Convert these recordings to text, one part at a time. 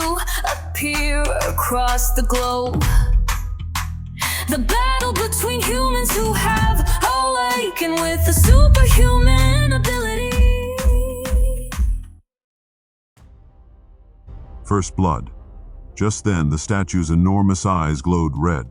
to appear across the globe. The battle between humans who have awakened with a superhuman ability. First blood. Just then, the statue's enormous eyes glowed red.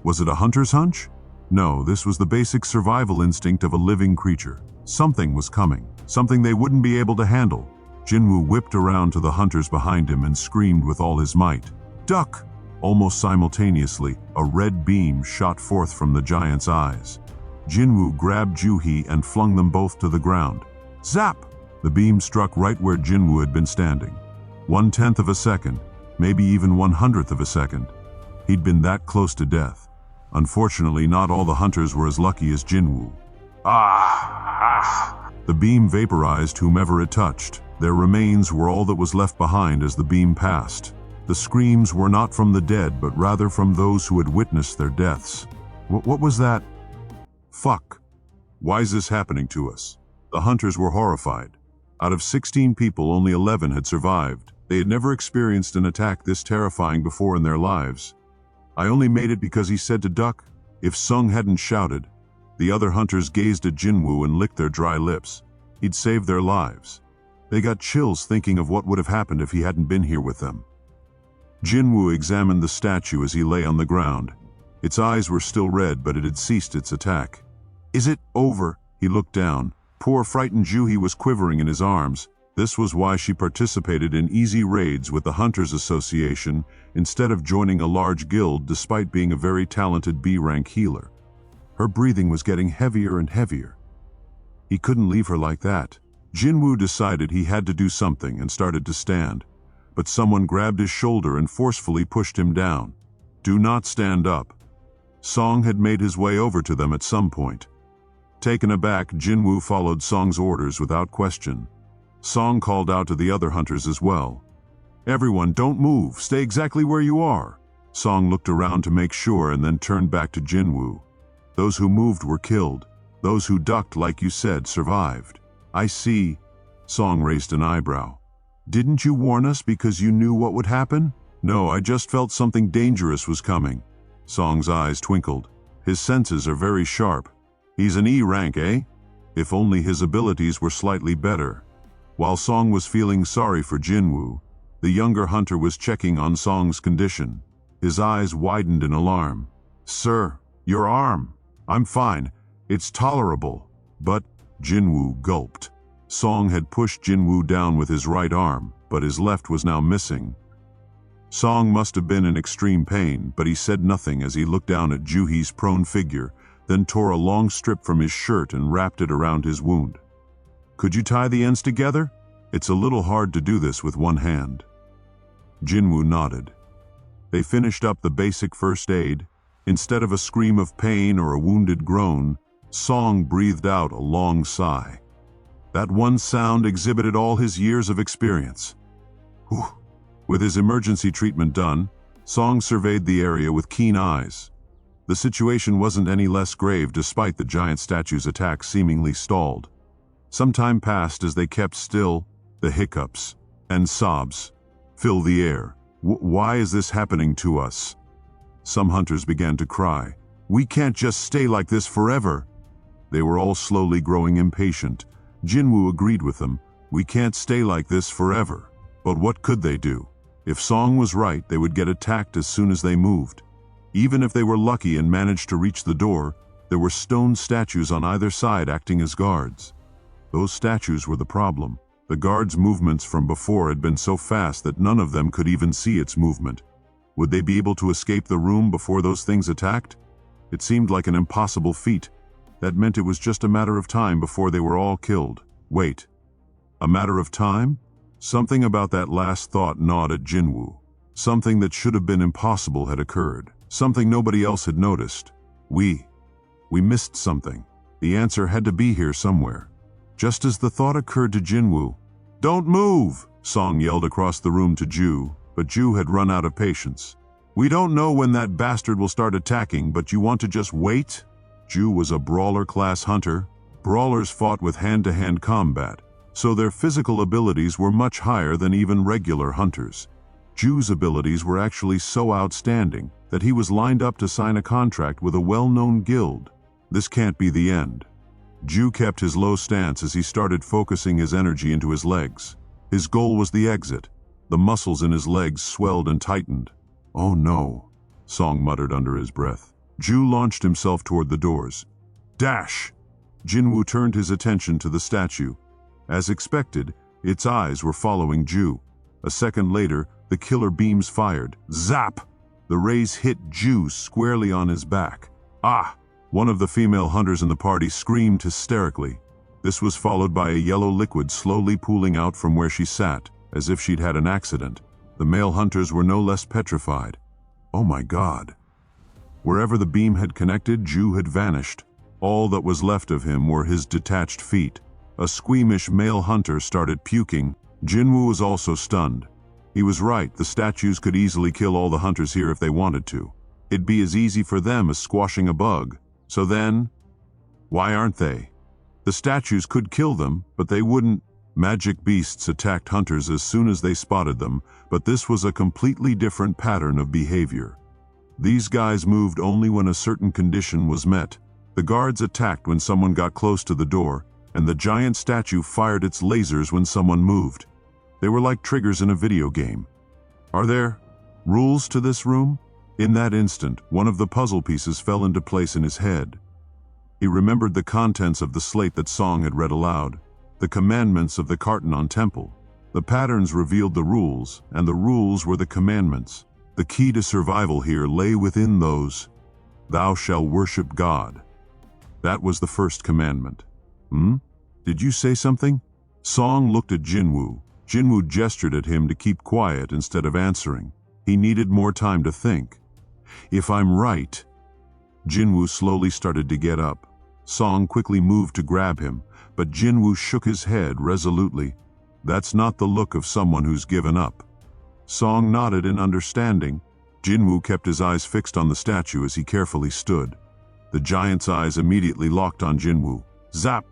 Was it a hunter's hunch? No, this was the basic survival instinct of a living creature. Something was coming, something they wouldn't be able to handle. Jin-Woo whipped around to the hunters behind him and screamed with all his might. "Duck!" Almost simultaneously, a red beam shot forth from the giant's eyes. Jin-Woo grabbed Ju-hee and flung them both to the ground. Zap! The beam struck right where Jin-Woo had been standing. 1/10 of a second, maybe even 1/100th of a second. He'd been that close to death. Unfortunately, not all the hunters were as lucky as Jin-Woo. The beam vaporized whomever it touched. Their remains were all that was left behind as the beam passed. The screams were not from the dead, but rather from those who had witnessed their deaths. What was that? Fuck. Why is this happening to us? The hunters were horrified. Out of 16 people, only 11 had survived. They had never experienced an attack this terrifying before in their lives. I only made it because he said to duck. If Sung hadn't shouted, the other hunters gazed at Jin-Woo and licked their dry lips. He'd saved their lives. They got chills thinking of what would have happened if he hadn't been here with them. Jin-Woo examined the statue as he lay on the ground. Its eyes were still red, but it had ceased its attack. Is it over? He looked down. Poor frightened Ju-hee was quivering in his arms. This was why she participated in easy raids with the Hunters Association instead of joining a large guild despite being a very talented B-rank healer. Her breathing was getting heavier and heavier. He couldn't leave her like that. Jin-Woo decided he had to do something and started to stand, but someone grabbed his shoulder and forcefully pushed him down. Do not stand up. Song had made his way over to them at some point. Taken aback, Jin-Woo followed Song's orders without question. Song called out to the other hunters as well. Everyone, don't move, stay exactly where you are. Song looked around to make sure and then turned back to Jin-Woo. Those who moved were killed. Those who ducked, like you said, survived. I see. Song raised an eyebrow. Didn't you warn us because you knew what would happen? No, I just felt something dangerous was coming. Song's eyes twinkled. His senses are very sharp. He's an E rank, eh? If only his abilities were slightly better. While Song was feeling sorry for Jin-Woo, the younger hunter was checking on Song's condition. His eyes widened in alarm. Sir, your arm. I'm fine. It's tolerable. But Jin-Woo gulped. Song had pushed Jin-Woo down with his right arm, but his left was now missing. Song must have been in extreme pain, but he said nothing as he looked down at Ju-hee's prone figure, then tore a long strip from his shirt and wrapped it around his wound. Could you tie the ends together? It's a little hard to do this with one hand. Jin-Woo nodded. They finished up the basic first aid. Instead of a scream of pain or a wounded groan, Song breathed out a long sigh. That one sound exhibited all his years of experience. Whew. With his emergency treatment done, Song surveyed the area with keen eyes. The situation wasn't any less grave despite the giant statue's attack seemingly stalled. Some time passed as they kept still. The hiccups and sobs filled the air. Why is this happening to us? Some hunters began to cry. We can't just stay like this forever. They were all slowly growing impatient. Jin-Woo agreed with them. We can't stay like this forever. But what could they do? If Song was right, they would get attacked as soon as they moved. Even if they were lucky and managed to reach the door, there were stone statues on either side acting as guards. Those statues were the problem. The guards' movements from before had been so fast that none of them could even see its movement. Would they be able to escape the room before those things attacked? It seemed like an impossible feat. That meant it was just a matter of time before they were all killed. Wait. A matter of time? Something about that last thought gnawed at Jin-Woo. Something that should have been impossible had occurred. Something nobody else had noticed. We missed something. The answer had to be here somewhere. Just as the thought occurred to Jin-Woo, "Don't move!" Song yelled across the room to Ju, but Ju had run out of patience. "We don't know when that bastard will start attacking, but you want to just wait?" Ju was a brawler-class hunter. Brawlers fought with hand-to-hand combat, so their physical abilities were much higher than even regular hunters. Ju's abilities were actually so outstanding that he was lined up to sign a contract with a well-known guild. This can't be the end. Ju kept his low stance as he started focusing his energy into his legs. His goal was the exit. The muscles in his legs swelled and tightened. "Oh no," Song muttered under his breath. Ju launched himself toward the doors. Dash! Jin-Woo turned his attention to the statue. As expected, its eyes were following Ju. A second later, the killer beams fired. Zap! The rays hit Ju squarely on his back. Ah! One of the female hunters in the party screamed hysterically. This was followed by a yellow liquid slowly pooling out from where she sat, as if she'd had an accident. The male hunters were no less petrified. Oh my God! Wherever the beam had connected, Ju had vanished. All that was left of him were his detached feet. A squeamish male hunter started puking. Jin-Woo was also stunned. He was right, the statues could easily kill all the hunters here if they wanted to. It'd be as easy for them as squashing a bug. So then, why aren't they? The statues could kill them, but they wouldn't. Magic beasts attacked hunters as soon as they spotted them, but this was a completely different pattern of behavior. These guys moved only when a certain condition was met. The guards attacked when someone got close to the door, and the giant statue fired its lasers when someone moved. They were like triggers in a video game. Are there rules to this room? In that instant, one of the puzzle pieces fell into place in his head. He remembered the contents of the slate that Song had read aloud, the commandments of the Kartanon Temple. The patterns revealed the rules, and the rules were the commandments. The key to survival here lay within those. Thou shalt worship God. That was the first commandment. Did you say something? Song looked at Jin-Woo. Jin-Woo gestured at him to keep quiet instead of answering. He needed more time to think. If I'm right... Jin-Woo slowly started to get up. Song quickly moved to grab him, but Jin-Woo shook his head resolutely. That's not the look of someone who's given up. Song nodded in understanding. Jin-Woo kept his eyes fixed on the statue as he carefully stood. The giant's eyes immediately locked on Jin-Woo. Zap!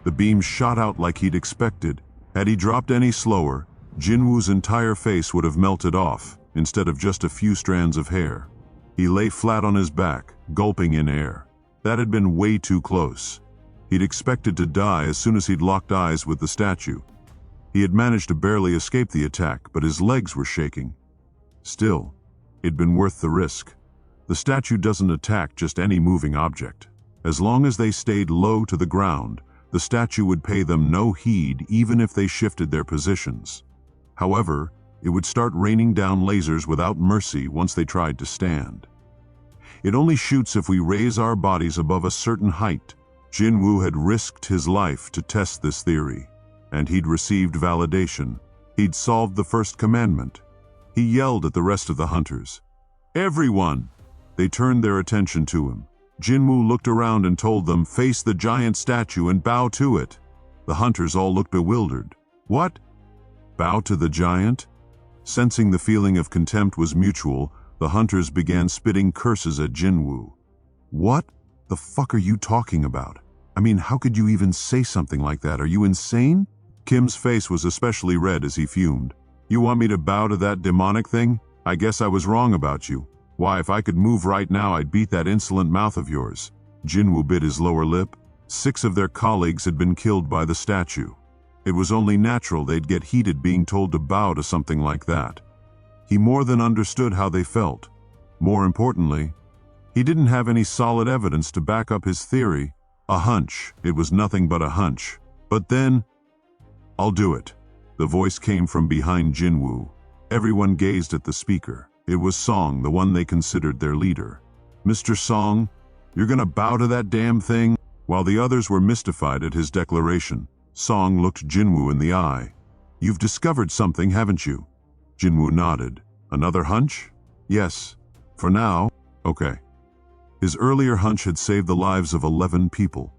The beam shot out like he'd expected. Had he dropped any slower, Jin-Woo's entire face would have melted off, instead of just a few strands of hair. He lay flat on his back, gulping in air. That had been way too close. He'd expected to die as soon as he'd locked eyes with the statue. He had managed to barely escape the attack, but his legs were shaking. Still, it'd been worth the risk. The statue doesn't attack just any moving object. As long as they stayed low to the ground, the statue would pay them no heed even if they shifted their positions. However, it would start raining down lasers without mercy once they tried to stand. It only shoots if we raise our bodies above a certain height. Jin-Woo had risked his life to test this theory, and he'd received validation. He'd solved the first commandment. He yelled at the rest of the hunters. Everyone! They turned their attention to him. Jin-Woo looked around and told them, face the giant statue and bow to it. The hunters all looked bewildered. What? Bow to the giant? Sensing the feeling of contempt was mutual, the hunters began spitting curses at Jin-Woo. What the fuck are you talking about? I mean, how could you even say something like that? Are you insane? Kim's face was especially red as he fumed. You want me to bow to that demonic thing? I guess I was wrong about you. Why, if I could move right now, I'd beat that insolent mouth of yours. Jin-Woo bit his lower lip. 6 of their colleagues had been killed by the statue. It was only natural they'd get heated being told to bow to something like that. He more than understood how they felt. More importantly, he didn't have any solid evidence to back up his theory. A hunch. It was nothing but a hunch. But then, I'll do it. The voice came from behind Jin-Woo. Everyone gazed at the speaker. It was Song, the one they considered their leader. Mr. Song, you're gonna bow to that damn thing? While the others were mystified at his declaration, Song looked Jin-Woo in the eye. You've discovered something, haven't you? Jin-Woo nodded. Another hunch? Yes. For now, okay. His earlier hunch had saved the lives of 11 people.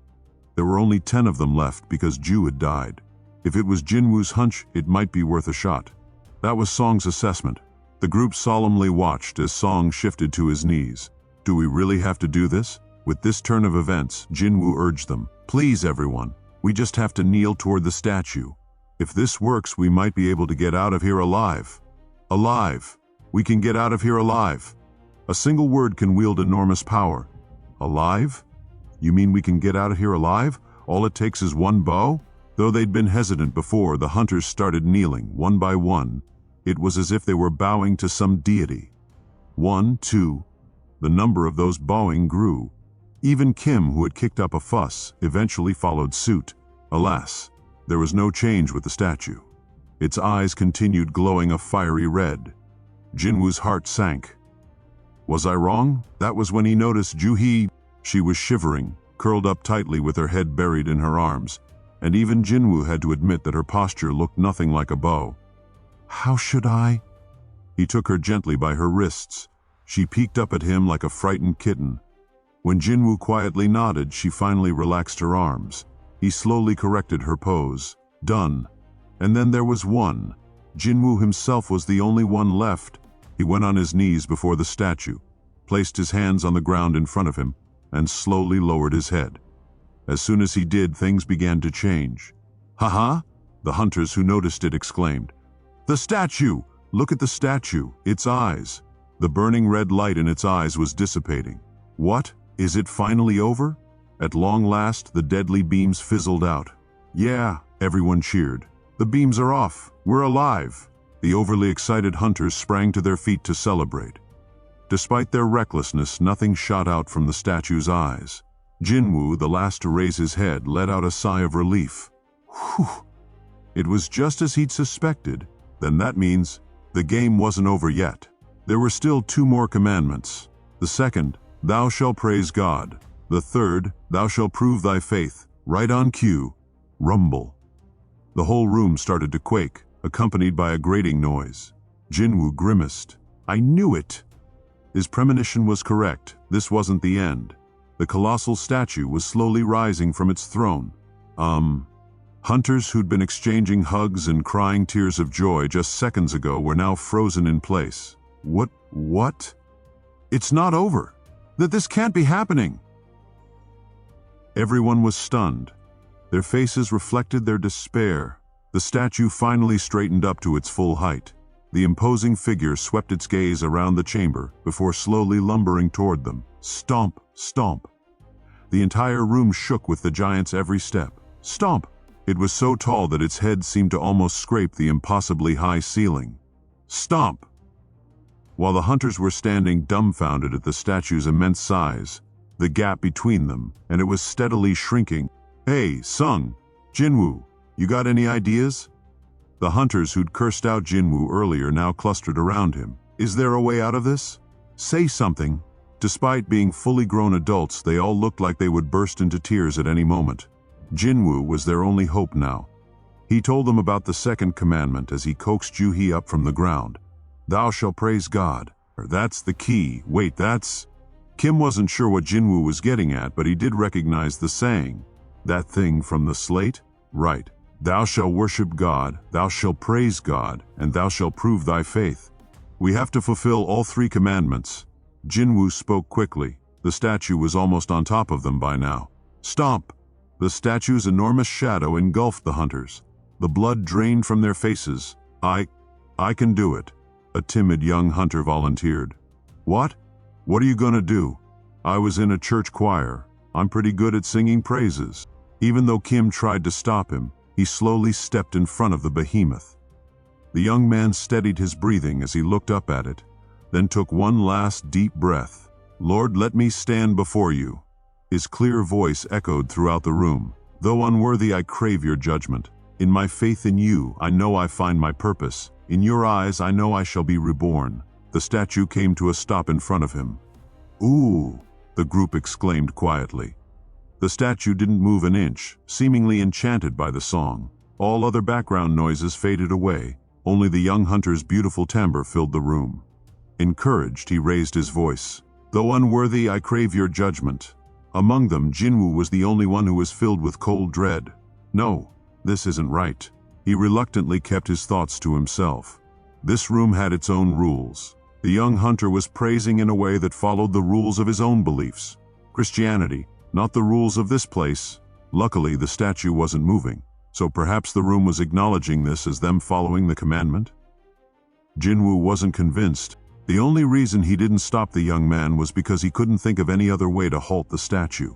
There were only 10 of them left because Ju had died. If it was Jin-Woo's hunch, it might be worth a shot. That was Song's assessment. The group solemnly watched as Song shifted to his knees. Do we really have to do this? With this turn of events, Jin-Woo urged them. Please, everyone. We just have to kneel toward the statue. If this works, we might be able to get out of here alive. Alive. We can get out of here alive. A single word can wield enormous power. Alive? You mean we can get out of here alive? All it takes is one bow? Though they'd been hesitant before, the hunters started kneeling, one by one. It was as if they were bowing to some deity. 1, 2. The number of those bowing grew. Even Kim, who had kicked up a fuss, eventually followed suit. Alas, there was no change with the statue. Its eyes continued glowing a fiery red. Jin-Woo's heart sank. Was I wrong? That was when he noticed Ju-hee. She was shivering, curled up tightly with her head buried in her arms, and even Jin-Woo had to admit that her posture looked nothing like a bow. How should I? He took her gently by her wrists. She peeked up at him like a frightened kitten. When Jin-Woo quietly nodded, she finally relaxed her arms. He slowly corrected her pose. Done. And then there was one. Jin-Woo himself was the only one left. He went on his knees before the statue, placed his hands on the ground in front of him, and slowly lowered his head. As soon as he did, things began to change. "Ha-ha!" The hunters who noticed it exclaimed. "The statue! Look at the statue, its eyes." The burning red light in its eyes was dissipating. What? Is it finally over? At long last, the deadly beams fizzled out. Yeah, everyone cheered. The beams are off. We're alive. The overly excited hunters sprang to their feet to celebrate. Despite their recklessness, nothing shot out from the statue's eyes. Jin-Woo, the last to raise his head, let out a sigh of relief. Whew! It was just as he'd suspected. Then that means the game wasn't over yet. There were still 2 more commandments. The second, thou shalt praise God. The third, thou shalt prove thy faith. Right on cue. Rumble. The whole room started to quake, accompanied by a grating noise. Jin-Woo grimaced. I knew it! His premonition was correct. This wasn't the end. The colossal statue was slowly rising from its throne. Hunters who'd been exchanging hugs and crying tears of joy just seconds ago were now frozen in place. What? It's not over. This can't be happening. Everyone was stunned. Their faces reflected their despair. The statue finally straightened up to its full height. The imposing figure swept its gaze around the chamber before slowly lumbering toward them. Stomp, stomp. The entire room shook with the giant's every step. Stomp! It was so tall that its head seemed to almost scrape the impossibly high ceiling. Stomp! While the hunters were standing dumbfounded at the statue's immense size, the gap between them, and it was steadily shrinking. Hey, Sung, Jin-Woo, you got any ideas? The hunters who'd cursed out Jin-Woo earlier now clustered around him. Is there a way out of this? Say something. Despite being fully grown adults, they all looked like they would burst into tears at any moment. Jin-Woo was their only hope now. He told them about the second commandment as he coaxed Ju-hee up from the ground. Thou shalt praise God. That's the key. Wait, that's... Kim wasn't sure what Jin-Woo was getting at, but he did recognize the saying. That thing from the slate? Right. Thou shalt worship God, thou shalt praise God, and thou shalt prove thy faith. We have to fulfill all 3 commandments. Jin-Woo spoke quickly. The statue was almost on top of them by now. Stomp! The statue's enormous shadow engulfed the hunters. The blood drained from their faces. I can do it. A timid young hunter volunteered. What? What are you gonna do? I was in a church choir. I'm pretty good at singing praises. Even though Kim tried to stop him, he slowly stepped in front of the behemoth. The young man steadied his breathing as he looked up at it, then took one last deep breath. Lord, let me stand before you. His clear voice echoed throughout the room. Though unworthy, I crave your judgment. In my faith in you, I know I find my purpose. In your eyes, I know I shall be reborn. The statue came to a stop in front of him. Ooh, the group exclaimed quietly. The statue didn't move an inch, seemingly enchanted by the song. All other background noises faded away. Only the young hunter's beautiful timbre filled the room. Encouraged, he raised his voice. Though unworthy, I crave your judgment. Among them, Jin-Woo was the only one who was filled with cold dread. No, this isn't right. He reluctantly kept his thoughts to himself. This room had its own rules. The young hunter was praising in a way that followed the rules of his own beliefs. Christianity, not the rules of this place. Luckily, the statue wasn't moving, so perhaps the room was acknowledging this as them following the commandment. Jin-Woo wasn't convinced. The only reason he didn't stop the young man was because he couldn't think of any other way to halt the statue.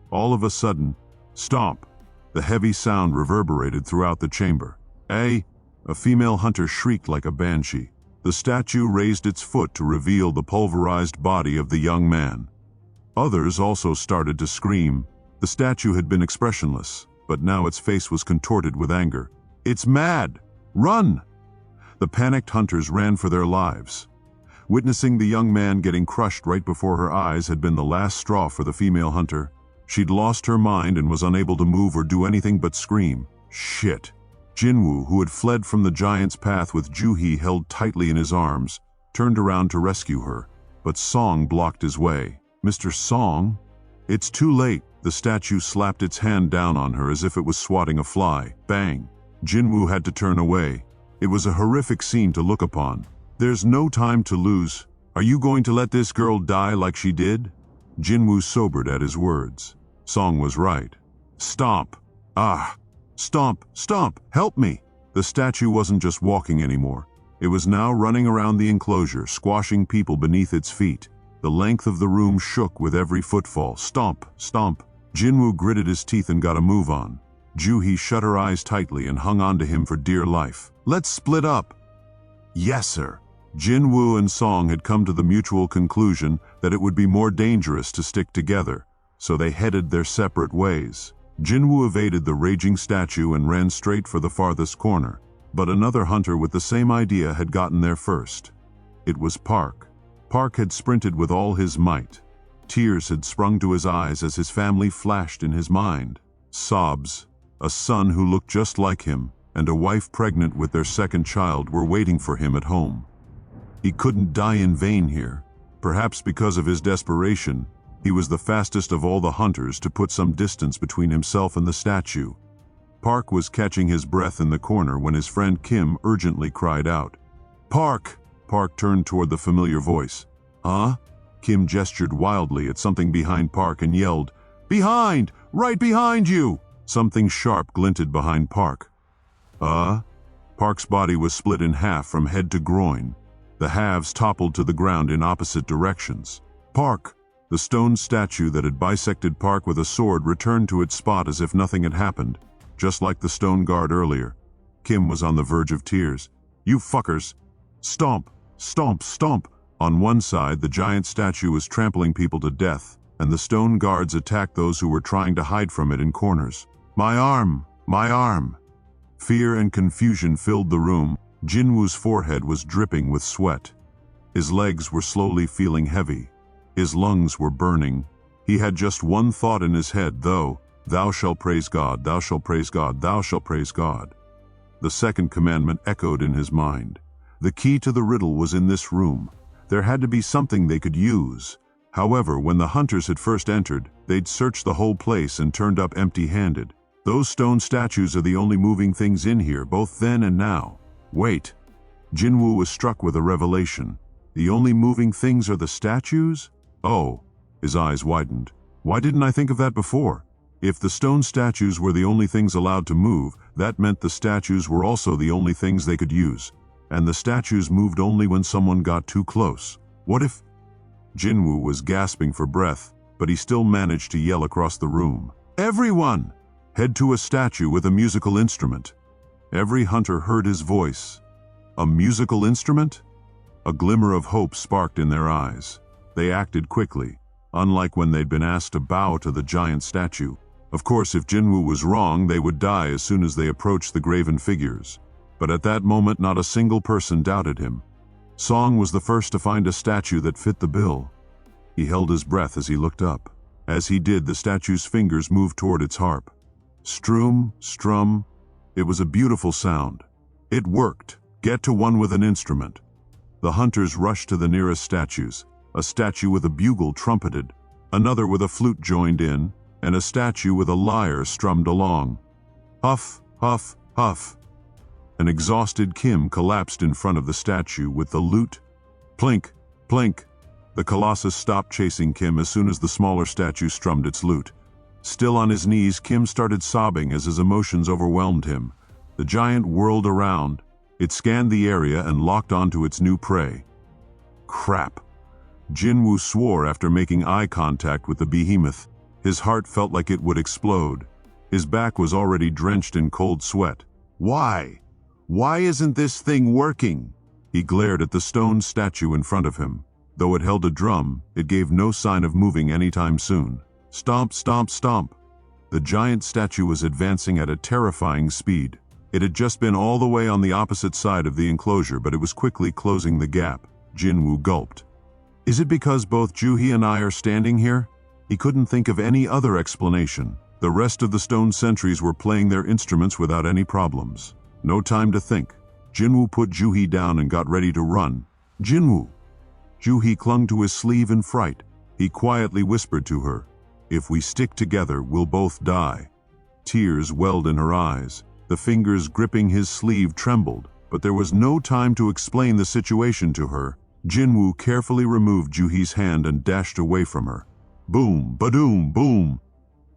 All of a sudden, stomp! The heavy sound reverberated throughout the chamber. A female hunter shrieked like a banshee. The statue raised its foot to reveal the pulverized body of the young man. Others also started to scream. The statue had been expressionless, but now its face was contorted with anger. "It's mad! Run!" The panicked hunters ran for their lives. Witnessing the young man getting crushed right before her eyes had been the last straw for the female hunter. She'd lost her mind and was unable to move or do anything but scream. Shit. Jin-Woo, who had fled from the giant's path with Ju-hee held tightly in his arms, turned around to rescue her, but Song blocked his way. "Mr. Song?" "It's too late." The statue slapped its hand down on her as if it was swatting a fly. Bang! Jin-Woo had to turn away. It was a horrific scene to look upon. "There's no time to lose. Are you going to let this girl die like she did?" Jin-Woo sobered at his words. Song was right. "Stomp! Ah! Stomp! Stomp! Help me!" The statue wasn't just walking anymore. It was now running around the enclosure, squashing people beneath its feet. The length of the room shook with every footfall. Stomp! Stomp! Jin-Woo gritted his teeth and got a move on. Ju-hee shut her eyes tightly and hung on to him for dear life. "Let's split up." "Yes, sir." Jin-Woo and Song had come to the mutual conclusion that it would be more dangerous to stick together, so they headed their separate ways. Jin-Woo evaded the raging statue and ran straight for the farthest corner, but another hunter with the same idea had gotten there first. It was Park. Park had sprinted with all his might. Tears had sprung to his eyes as his family flashed in his mind. Sobs. A son who looked just like him, and a wife pregnant with their second child were waiting for him at home. He couldn't die in vain here. Perhaps because of his desperation, he was the fastest of all the hunters to put some distance between himself and the statue. Park was catching his breath in the corner when his friend Kim urgently cried out. "Park!" Park turned toward the familiar voice. "Huh?" Kim gestured wildly at something behind Park and yelled, "Behind! Right behind you!" Something sharp glinted behind Park. Park's body was split in half from head to groin. The halves toppled to the ground in opposite directions. "Park!" The stone statue that had bisected Park with a sword returned to its spot as if nothing had happened, just like the stone guard earlier. Kim was on the verge of tears. "You fuckers!" Stomp! Stomp! Stomp! On one side, the giant statue was trampling people to death, and the stone guards attacked those who were trying to hide from it in corners. "My arm! My arm!" Fear and confusion filled the room. Jin-Woo's forehead was dripping with sweat. His legs were slowly feeling heavy. His lungs were burning. He had just one thought in his head, though: "Thou shalt praise God, thou shalt praise God, thou shalt praise God." The second commandment echoed in his mind. The key to the riddle was in this room. There had to be something they could use. However, when the hunters had first entered, they'd searched the whole place and turned up empty-handed. Those stone statues are the only moving things in here, both then and now. Wait. Jin-Woo was struck with a revelation. The only moving things are the statues? Oh. His eyes widened. Why didn't I think of that before? If the stone statues were the only things allowed to move, that meant the statues were also the only things they could use. And the statues moved only when someone got too close. What if... Jin-Woo was gasping for breath, but he still managed to yell across the room. "Everyone! Head to a statue with a musical instrument." Every hunter heard his voice. A musical instrument? A glimmer of hope sparked in their eyes. They acted quickly, unlike when they'd been asked to bow to the giant statue. Of course, if Jin-Woo was wrong, they would die as soon as they approached the graven figures. But at that moment, not a single person doubted him. Song was the first to find a statue that fit the bill. He held his breath as he looked up. As he did, the statue's fingers moved toward its harp. Strum, strum. It was a beautiful sound. It worked. Get to one with an instrument. The hunters rushed to the nearest statues. A statue with a bugle trumpeted, another with a flute joined in, and a statue with a lyre strummed along. Huff, huff, huff. An exhausted Kim collapsed in front of the statue with the lute. Plink, plink. The colossus stopped chasing Kim as soon as the smaller statue strummed its lute. Still on his knees, Kim started sobbing as his emotions overwhelmed him. The giant whirled around. It scanned the area and locked onto its new prey. Crap. Jin-Woo swore after making eye contact with the behemoth. His heart felt like it would explode. His back was already drenched in cold sweat. Why? Why isn't this thing working? He glared at the stone statue in front of him. Though it held a drum, it gave no sign of moving anytime soon. Stomp, stomp, stomp. The giant statue was advancing at a terrifying speed. It had just been all the way on the opposite side of the enclosure, but it was quickly closing the gap. Jin-Woo gulped. Is it because both Ju-hee and I are standing here? He couldn't think of any other explanation. The rest of the stone sentries were playing their instruments without any problems. No time to think. Jin-Woo put Ju-hee down and got ready to run. Jin-Woo. Ju-hee clung to his sleeve in fright. He quietly whispered to her, "If we stick together, we'll both die." Tears welled in her eyes. The fingers gripping his sleeve trembled, but there was no time to explain the situation to her. Jin-Woo carefully removed Ju-hee's hand and dashed away from her. Boom, ba-doom, boom.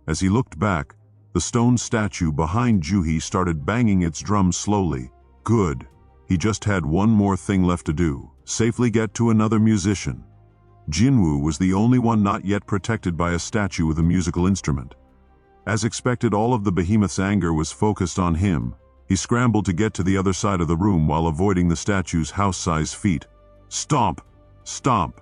As he looked back, the stone statue behind Ju-hee started banging its drum slowly. Good. He just had one more thing left to do. Safely get to another musician. Jin-Woo was the only one not yet protected by a statue with a musical instrument. As expected, all of the behemoth's anger was focused on him. He scrambled to get to the other side of the room while avoiding the statue's house-sized feet. Stomp! Stomp!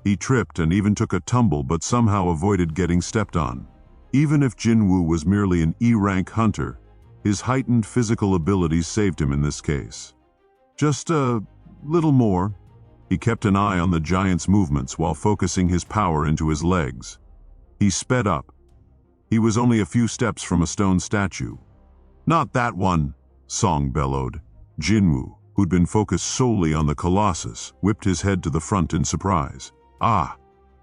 He tripped and even took a tumble, but somehow avoided getting stepped on. Even if Jin-Woo was merely an E-rank hunter, his heightened physical abilities saved him in this case. Just a little more. He kept an eye on the giant's movements while focusing his power into his legs. He sped up. He was only a few steps from a stone statue. Not that one, Song bellowed. Jin-Woo, who'd been focused solely on the colossus, whipped his head to the front in surprise. Ah,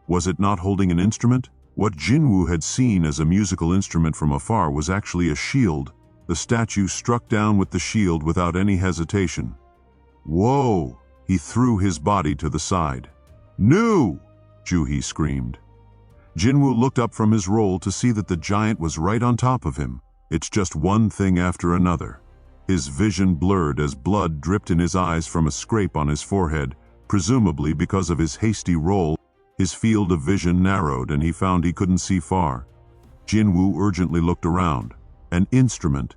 was it not holding an instrument? What Jin-Woo had seen as a musical instrument from afar was actually a shield. The statue struck down with the shield without any hesitation. Whoa! He threw his body to the side. No! Ju-hee screamed. Jin-Woo looked up from his roll to see that the giant was right on top of him. It's just one thing after another. His vision blurred as blood dripped in his eyes from a scrape on his forehead, presumably because of his hasty roll. His field of vision narrowed and he found he couldn't see far. Jin-Woo urgently looked around. An instrument.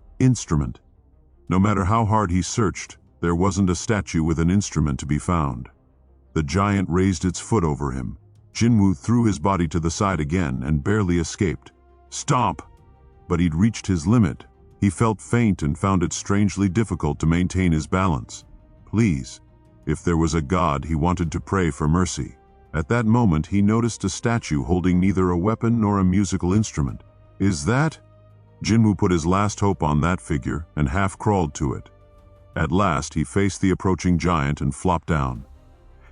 No matter how hard he searched, there wasn't a statue with an instrument to be found. The giant raised its foot over him. Jin-Woo threw his body to the side again and barely escaped. Stomp! But he'd reached his limit. He felt faint and found it strangely difficult to maintain his balance. Please. If there was a god, he wanted to pray for mercy. At that moment, he noticed a statue holding neither a weapon nor a musical instrument. Is that? Jin-Woo put his last hope on that figure and half crawled to it. At last, he faced the approaching giant and flopped down.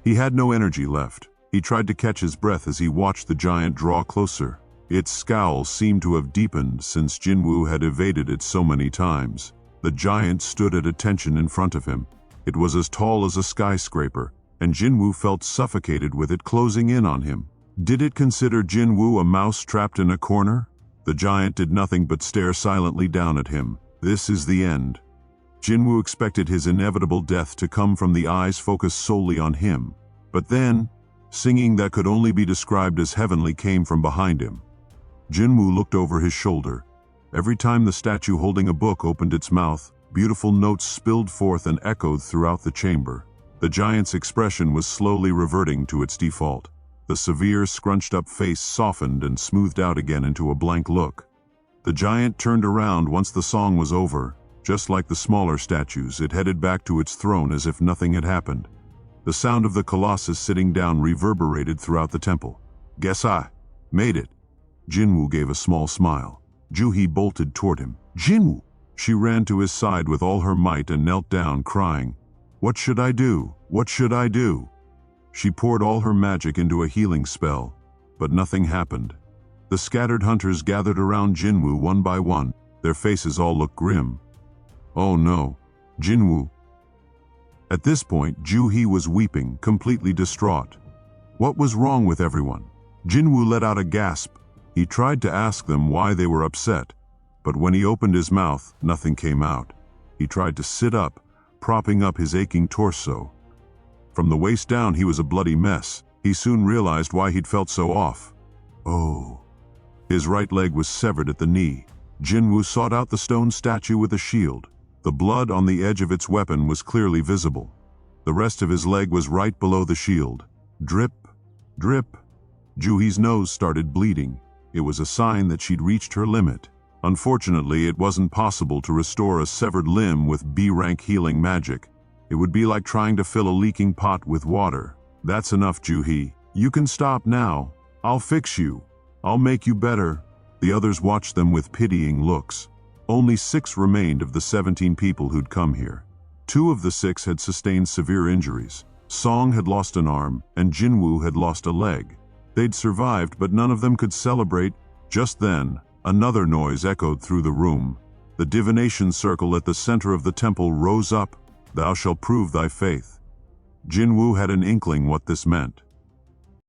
He had no energy left. He tried to catch his breath as he watched the giant draw closer. Its scowl seemed to have deepened since Jin-Woo had evaded it so many times. The giant stood at attention in front of him. It was as tall as a skyscraper, and Jin-Woo felt suffocated with it closing in on him. Did it consider Jin-Woo a mouse trapped in a corner? The giant did nothing but stare silently down at him. This is the end. Jin-Woo expected his inevitable death to come from the eyes focused solely on him. But then, singing that could only be described as heavenly came from behind him. Jin-Woo looked over his shoulder. Every time the statue holding a book opened its mouth, beautiful notes spilled forth and echoed throughout the chamber. The giant's expression was slowly reverting to its default. The severe, scrunched-up face softened and smoothed out again into a blank look. The giant turned around once the song was over. Just like the smaller statues, it headed back to its throne as if nothing had happened. The sound of the colossus sitting down reverberated throughout the temple. Guess I made it. Jin-Woo gave a small smile. Ju-hee bolted toward him. Jin-Woo! She ran to his side with all her might and knelt down, crying, "What should I do? What should I do?" She poured all her magic into a healing spell, but nothing happened. The scattered hunters gathered around Jin-Woo one by one. Their faces all looked grim. Oh no, Jin-Woo. At this point, Ju-hee was weeping, completely distraught. What was wrong with everyone? Jin-Woo let out a gasp. He tried to ask them why they were upset, but when he opened his mouth, nothing came out. He tried to sit up, propping up his aching torso. From the waist down, he was a bloody mess. He soon realized why he'd felt so off. Oh. His right leg was severed at the knee. Jin-Woo sought out the stone statue with a shield. The blood on the edge of its weapon was clearly visible. The rest of his leg was right below the shield. Drip, drip. Juhi's nose started bleeding. It was a sign that she'd reached her limit. Unfortunately, it wasn't possible to restore a severed limb with B-rank healing magic. It would be like trying to fill a leaking pot with water. That's enough, Juhi. You can stop now. I'll fix you. I'll make you better. The others watched them with pitying looks. Only 6 remained of the 17 people who'd come here. 2 of the 6 had sustained severe injuries. Song had lost an arm, and Jin-Woo had lost a leg. They'd survived, but none of them could celebrate. Just then, another noise echoed through the room. The divination circle at the center of the temple rose up. Thou shalt prove thy faith. Jin-Woo had an inkling what this meant.